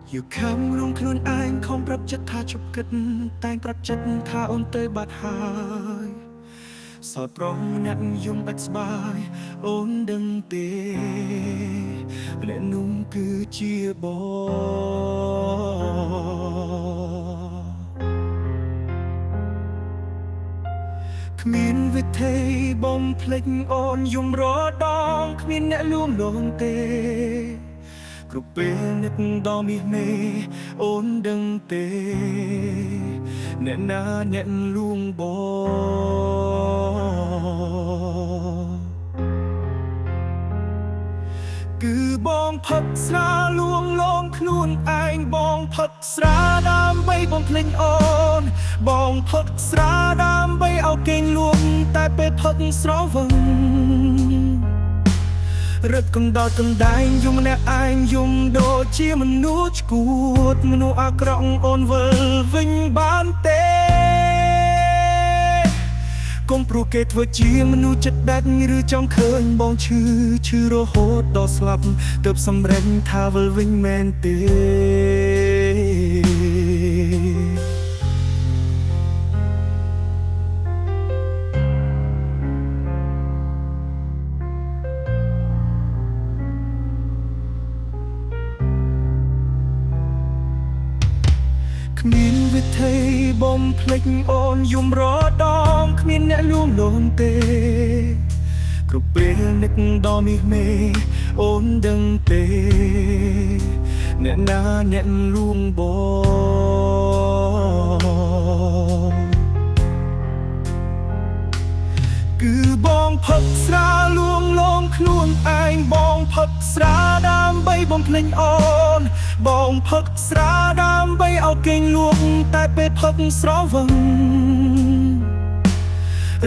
อยู่คำរងខ្លួនឯងខំប្រាប់ចិត្តថាជប់គិតតែងប្រាប់ចិត្តថាអូនទៅបាត់ហើយសោតប្រងអ្នកយំបាច់ស្បាយអូនដឹងទេម្នាក់នោះគឺជាគ្មានវិធីបំភ្លេចអូនយំរដងគ្មានអ្នកលួងលងទេគ្រប់ពេលនឹកដល់មាសមេអូនដឹងទេអ្នកណាអ្នកលួងគឺបងផឹកស្រាលួងលងខ្លួនឯងបងផឹកស្រាដើម្បីបំភ្លេចអូនបងផឹកស្រាដើម្បីឲ្យគេងលួងតែពេលផឹកស្រវឹងរឹតកណ្ដោតកណ្ដែងយំម្នាក់ឯងយំដូចជាមនុស្សឈួតមនុស្សអាក្រក់អូនវិលវិញបានទេកុំព្រោះគេធ្វើជាមនុស្សចិត្តដាច់ឬចង់ឃើញបងឈឺរហូតដល់ស្លាប់ទើបសម្រេចថាវិលវិញមែនទេគ្មានវិធីបំភ្លេចអូនយំរដងគ្មានអ្នកលួងលងទេគ្រប់ពេលនឹកដល់មាសមេអូនដឹងទេអ្នកណាអ្នកលួងបងគឺបងផឹកស្រាលួងលងខ្លួនឯងបងផឹកស្រាដើម្បីបំភ្លេចអូនបងផឹកស្រាដើម្បីឲ្យគេងលួងតែពេលផឹកស្រវឹង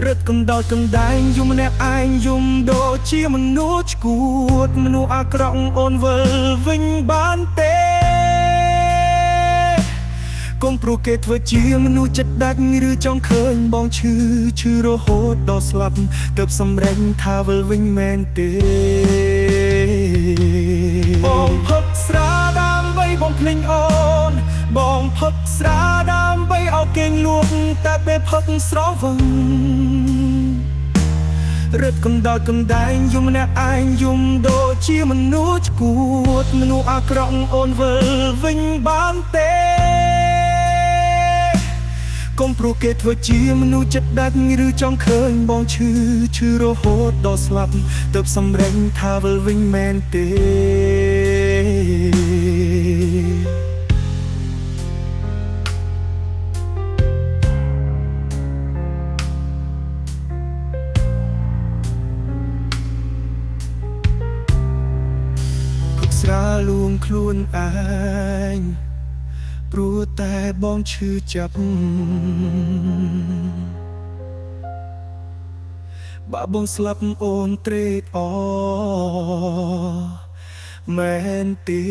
រឹតកណ្ដោតកណ្ដែងយំម្នាក់ឯងយំដូចជាមនុស្សឈួតមនុស្សអាក្រក់អូនវិលវិញបានទេកុំព្រោះគេធ្វើជាមនុស្សចិត្តដាច់ឬចង់ឃើញបងឈឺរហូតដល់ស្លាប់ទើបសម្រេចថាវិលវិញមែនទេបងផឹកស្រាដើម្បីបំភ្លេចអូនបងផឹកស្រាដើម្បីឲ្យគេងលួងតែពេលផឹកស្រវឹងរឹតកណ្ដោតកណ្ដែងយំម្នាក់ឯងយំដូចជាមនុស្សឈួតមនុស្សអាក្រក់អូនវិលវិញបានទេកុំព្រោះគេធ្វើជាមនុស្សចិត្តដាច់ឬចង់ឃើញបងឈឺរហូតដល់ស្លាប់ទើបសម្រេចថាវិលវិញមែនទេស្រាលួងខ្លួនឯងព្រោះតែបងឈឺចាប់បើបងស្លាប់អូនត្រេកអរមែនទេ